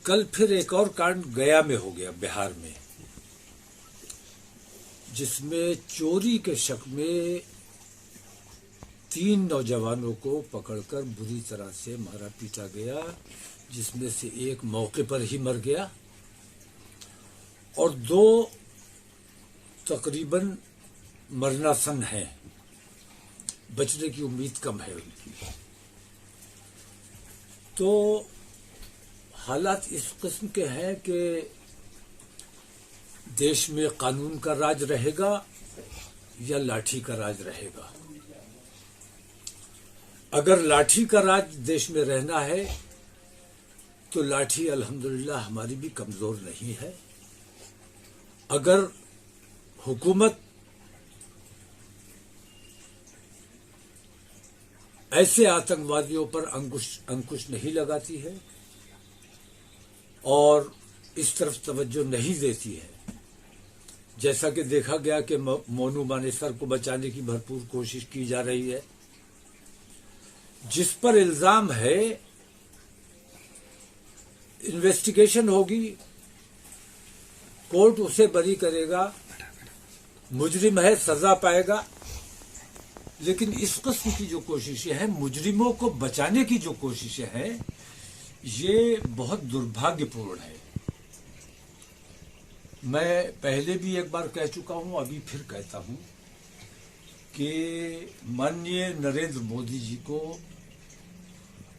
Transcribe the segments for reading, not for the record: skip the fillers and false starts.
कल फिर एक और कांड गया में हो गया, बिहार में, जिसमें चोरी के शक में 3 नौजवानों को पकड़कर बुरी तरह से मारा पीटा गया, जिसमें से एक मौके पर ही मर गया और 2 तकरीबन मरनासन हैं, बचने की उम्मीद कम है उनकी। तो हालात इस किस्म के हैं कि देश में कानून का राज रहेगा या लाठी का राज रहेगा। अगर लाठी का राज देश में रहना है तो लाठी अल्हम्दुलिल्लाह हमारी भी कमजोर नहीं है। अगर हुकूमत ऐसे आतंकवादियों पर अंकुश नहीं लगाती है और इस तरफ तवज्जो नहीं देती है, जैसा कि देखा गया कि मोनू मानेसर को बचाने की भरपूर कोशिश की जा रही है, जिस पर इल्जाम है इन्वेस्टिगेशन होगी, कोर्ट उसे बरी करेगा, मुजरिम है सजा पाएगा। लेकिन इस किस्म की जो कोशिशें हैं, मुजरिमों को बचाने की जो कोशिशें हैं, ये बहुत दुर्भाग्यपूर्ण है। मैं पहले भी एक बार कह चुका हूं, अभी फिर कहता हूं कि माननीय नरेंद्र मोदी जी को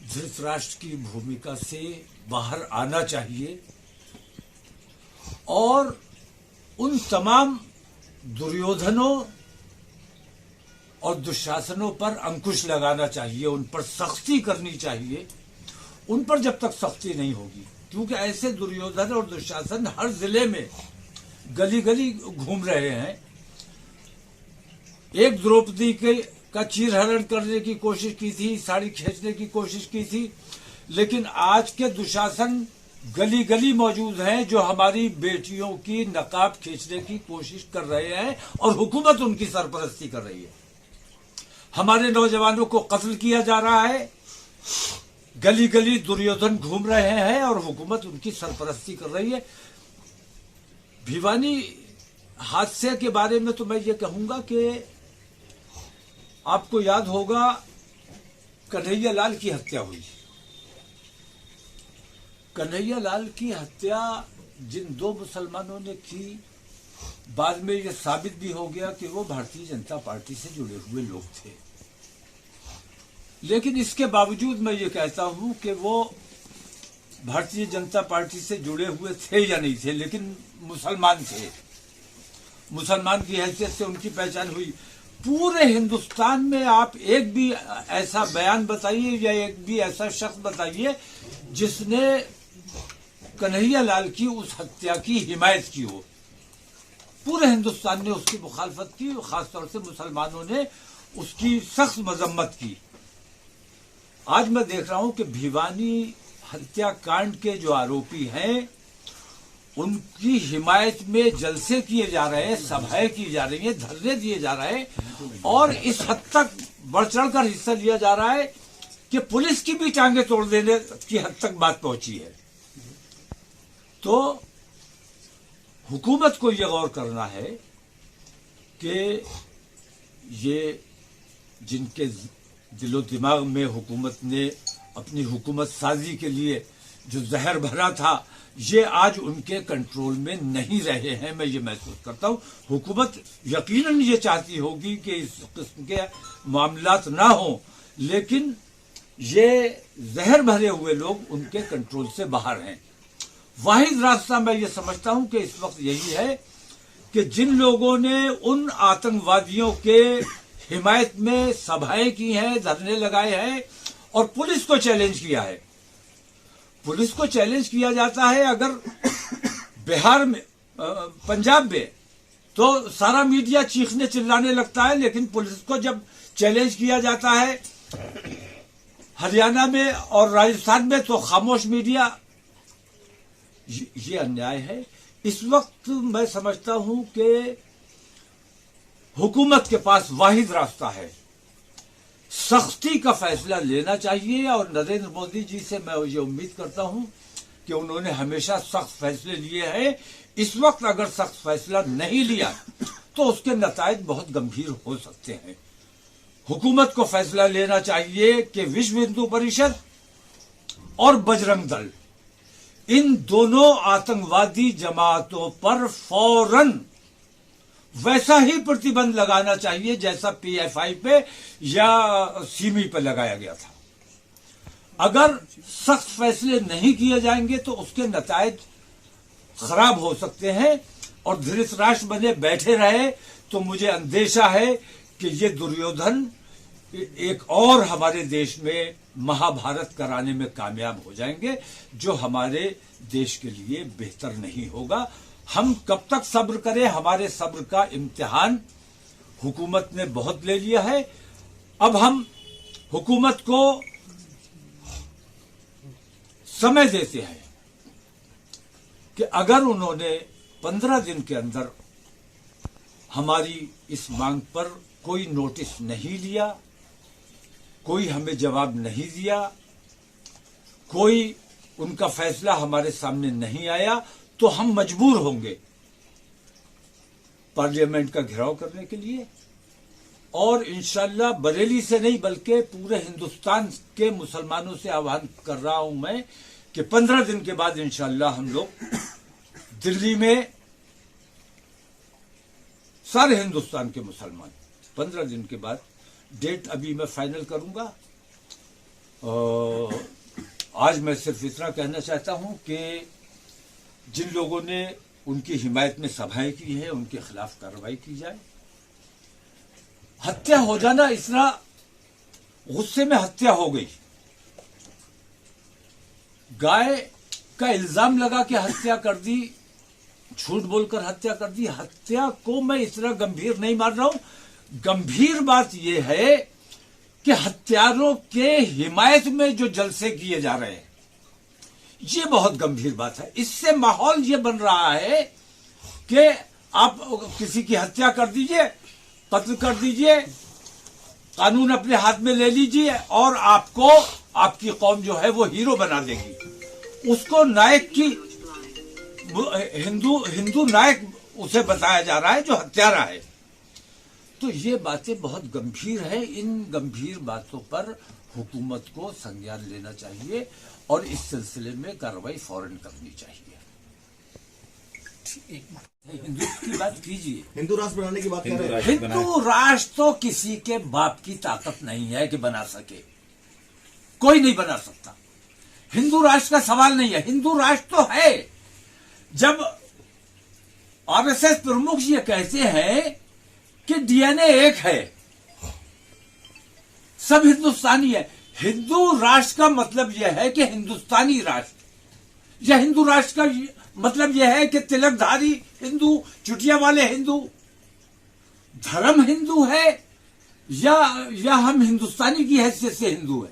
धृतराष्ट्र की भूमिका से बाहर आना चाहिए और उन तमाम दुर्योधनों और दुशासनों पर अंकुश लगाना चाहिए, उन पर सख्ती करनी चाहिए। उन पर जब तक सख्ती नहीं होगी, क्योंकि ऐसे दुर्योधन और दुशासन हर जिले में गली गली घूम रहे हैं। एक द्रौपदी का चीरहरण करने की कोशिश की थी, साड़ी खींचने की कोशिश की थी, लेकिन आज के दुशासन गली गली मौजूद हैं जो हमारी बेटियों की नकाब खींचने की कोशिश कर रहे हैं और हुकूमत उनकी सरपरस्ती कर रही है। हमारे नौजवानों को कत्ल किया जा रहा है, गली गली दुर्योधन घूम रहे हैं और हुकूमत उनकी सरपरस्ती कर रही है। भिवानी हादसे के बारे में तो मैं ये कहूंगा कि आपको याद होगा कन्हैया लाल की हत्या हुई। कन्हैया लाल की हत्या जिन 2 मुसलमानों ने की, बाद में यह साबित भी हो गया कि वो भारतीय जनता पार्टी से जुड़े हुए लोग थे। लेकिन इसके बावजूद मैं ये कहता हूं कि वो भारतीय जनता पार्टी से जुड़े हुए थे या नहीं थे, लेकिन मुसलमान थे। मुसलमान की हैसियत से उनकी पहचान हुई। पूरे हिंदुस्तान में आप एक भी ऐसा बयान बताइए या एक भी ऐसा शख्स बताइए जिसने कन्हैया लाल की उस हत्या की हिमायत की हो। पूरे हिंदुस्तान ने उसकी मुखालफत की, खासतौर से मुसलमानों ने उसकी सख्त मजम्मत की। आज मैं देख रहा हूं कि भिवानी हत्याकांड के जो आरोपी हैं उनकी हिमायत में जलसे किए जा रहे हैं, सभाएं की जा रही हैं, धरने दिए जा रहे हैं और इस हद तक बढ़ चढ़कर हिस्सा लिया जा रहा है कि पुलिस की भी टांगे तोड़ देने की हद तक बात पहुंची है। तो हुकूमत को यह गौर करना है कि ये जिनके दिलो दिमाग में हुकूमत ने अपनी हुकूमत साजी के लिए जो जहर भरा था, ये आज उनके कंट्रोल में नहीं रहे हैं। मैं ये महसूस करता हूं हुकूमत यकीनन ये चाहती होगी कि इस किस्म के मामलात ना हो, लेकिन ये जहर भरे हुए लोग उनके कंट्रोल से बाहर हैं। वाहिद रास्ता मैं ये समझता हूं कि इस वक्त यही है कि जिन लोगों ने उन आतंकवादियों के हिमायत में सभाएं की हैं, धरने लगाए हैं और पुलिस को चैलेंज किया है। पुलिस को चैलेंज किया जाता है अगर बिहार में, पंजाब में, तो सारा मीडिया चीखने चिल्लाने लगता है, लेकिन पुलिस को जब चैलेंज किया जाता है हरियाणा में और राजस्थान में तो खामोश मीडिया। ये अन्याय है। इस वक्त मैं समझता हूं कि हुकूमत के पास वाहिद रास्ता है, सख्ती का फैसला लेना चाहिए और नरेंद्र मोदी जी से मैं ये उम्मीद करता हूं कि उन्होंने हमेशा सख्त फैसले लिए हैं। इस वक्त अगर सख्त फैसला नहीं लिया तो उसके नतायज बहुत गंभीर हो सकते हैं। हुकूमत को फैसला लेना चाहिए कि विश्व हिंदू परिषद और बजरंग दल, इन दोनों आतंकवादी जमातों पर फौरन वैसा ही प्रतिबंध लगाना चाहिए जैसा पीएफआई पे या सीमी पे लगाया गया था। अगर सख्त फैसले नहीं किए जाएंगे तो उसके नतायज खराब हो सकते हैं और धृतराष्ट्र बने बैठे रहे तो मुझे अंदेशा है कि ये दुर्योधन एक और हमारे देश में महाभारत कराने में कामयाब हो जाएंगे, जो हमारे देश के लिए बेहतर नहीं होगा। हम कब तक सब्र करें? हमारे सब्र का इम्तिहान हुकूमत ने बहुत ले लिया है। अब हम हुकूमत को समय देते हैं कि अगर उन्होंने 15 दिन के अंदर हमारी इस मांग पर कोई नोटिस नहीं लिया, कोई हमें जवाब नहीं दिया, कोई उनका फैसला हमारे सामने नहीं आया, तो हम मजबूर होंगे पार्लियामेंट का घेराव करने के लिए। और इंशाल्लाह बरेली से नहीं बल्कि पूरे हिंदुस्तान के मुसलमानों से आह्वान कर रहा हूं मैं कि 15 दिन के बाद इंशाल्लाह हम लोग दिल्ली में, सारे हिंदुस्तान के मुसलमान 15 दिन के बाद, डेट अभी मैं फाइनल करूंगा। आज मैं सिर्फ इतना कहना चाहता हूं कि जिन लोगों ने उनकी हिमायत में सभाएं की है उनके खिलाफ कार्रवाई की जाए। हत्या हो जाना, इतना गुस्से में हत्या हो गई, गाय का इल्जाम लगा कि हत्या कर दी, झूठ बोलकर हत्या कर दी। हत्या को मैं इतना गंभीर नहीं मान रहा हूं। गंभीर बात यह है कि हत्यारों के हिमायत में जो जलसे किए जा रहे हैं, ये बहुत गंभीर बात है। इससे माहौल ये बन रहा है कि आप किसी की हत्या कर दीजिए, कत्ल कर दीजिए, कानून अपने हाथ में ले लीजिए और आपको आपकी कौम जो है वो हीरो बना देगी। उसको नायक की, हिंदू नायक उसे बताया जा रहा है जो हत्यारा है। तो ये बातें बहुत गंभीर है। इन गंभीर बातों पर हुकूमत को संज्ञान लेना चाहिए और इस सिलसिले में कार्रवाई फौरन करनी चाहिए। हिंदू की बात कीजिए, हिंदू राष्ट्र बनाने की बात कर रहे हैं। हिंदू राष्ट्र तो किसी के बाप की ताकत नहीं है कि बना सके, कोई नहीं बना सकता। हिंदू राष्ट्र का सवाल नहीं है, हिंदू राष्ट्र तो है। जब आरएसएस प्रमुख ये कहते हैं कि डीएनए एक है, सब हिंदुस्तानी है, हिंदू राष्ट्र का मतलब यह है कि हिंदुस्तानी राष्ट्र, या हिंदू राष्ट्र का मतलब यह है कि तिलकधारी हिंदू, चुटिया वाले हिंदू, धर्म हिंदू है या हम हिंदुस्तानी की हैसियत से हिंदू है।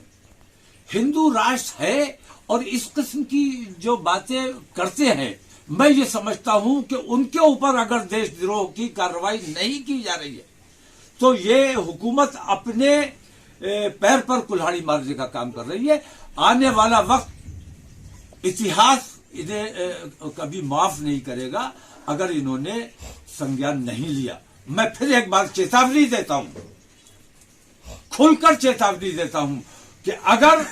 हिंदू राष्ट्र है और इस किस्म की जो बातें करते हैं, मैं ये समझता हूं कि उनके ऊपर अगर देशद्रोह की कार्रवाई नहीं की जा रही है तो ये हुकूमत अपने पैर पर कुल्हाड़ी मारने का काम कर रही है। आने वाला वक्त इतिहास इन्हें कभी माफ नहीं करेगा अगर इन्होंने संज्ञान नहीं लिया। मैं फिर एक बार चेतावनी देता हूं, खुलकर चेतावनी देता हूं कि अगर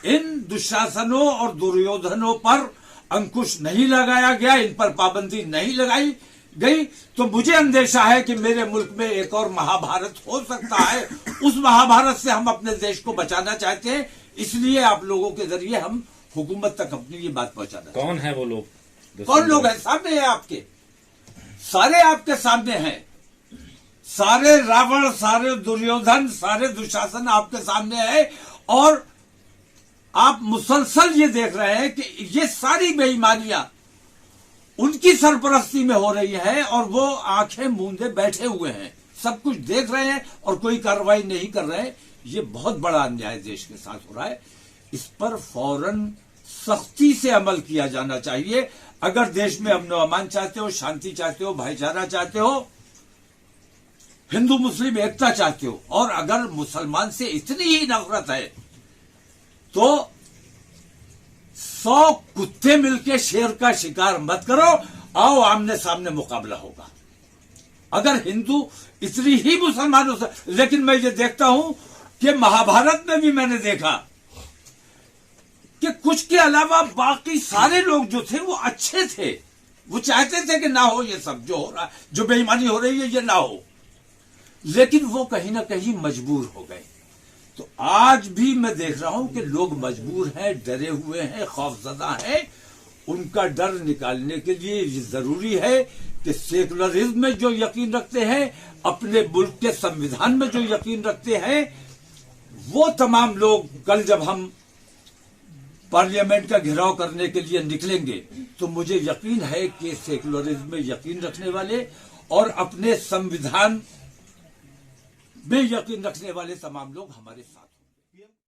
इन दुशासनों और दुर्योधनों पर अंकुश नहीं लगाया गया, इन पर पाबंदी नहीं लगाई गई, तो मुझे अंदेशा है कि मेरे मुल्क में एक और महाभारत हो सकता है। उस महाभारत से हम अपने देश को बचाना चाहते हैं, इसलिए आप लोगों के जरिए हम हुकूमत तक अपनी ये बात पहुंचाना। कौन है वो लोग? कौन लोग हैं? सामने है आपके, सारे आपके सामने हैं। सारे रावण, सारे दुर्योधन, सारे दुशासन आपके सामने है और आप मुसलसल ये देख रहे हैं कि ये सारी बेईमानियां उनकी सरपरस्ती में हो रही है और वो आंखें मूंदे बैठे हुए हैं, सब कुछ देख रहे हैं और कोई कार्रवाई नहीं कर रहे हैं। ये बहुत बड़ा अन्याय देश के साथ हो रहा है। इस पर फौरन सख्ती से अमल किया जाना चाहिए। अगर देश में अमन अमान चाहते हो, शांति चाहते हो, भाईचारा चाहते हो, हिंदू मुस्लिम एकता चाहते हो, और अगर मुसलमान से इतनी ही नफरत है तो 100 कुत्ते मिलके शेर का शिकार मत करो, आओ आमने सामने मुकाबला होगा। अगर हिंदू इतनी ही मुसलमानों से, लेकिन मैं ये देखता हूं कि महाभारत में भी मैंने देखा कि कुछ के अलावा बाकी सारे लोग जो थे वो अच्छे थे, वो चाहते थे कि ना हो ये सब जो हो रहा है, जो बेईमानी हो रही है ये ना हो, लेकिन वो कहीं ना कहीं मजबूर हो गए। तो आज भी मैं देख रहा हूं कि लोग मजबूर हैं, डरे हुए हैं, खौफजदा हैं। उनका डर निकालने के लिए ये जरूरी है कि सेकुलरिज्म में जो यकीन रखते हैं, अपने मुल्क के संविधान में जो यकीन रखते हैं, वो तमाम लोग कल जब हम पार्लियामेंट का घेराव करने के लिए निकलेंगे तो मुझे यकीन है कि सेकुलरिज्म में यकीन रखने वाले और अपने संविधान में यकीन रखने वाले तमाम लोग हमारे साथ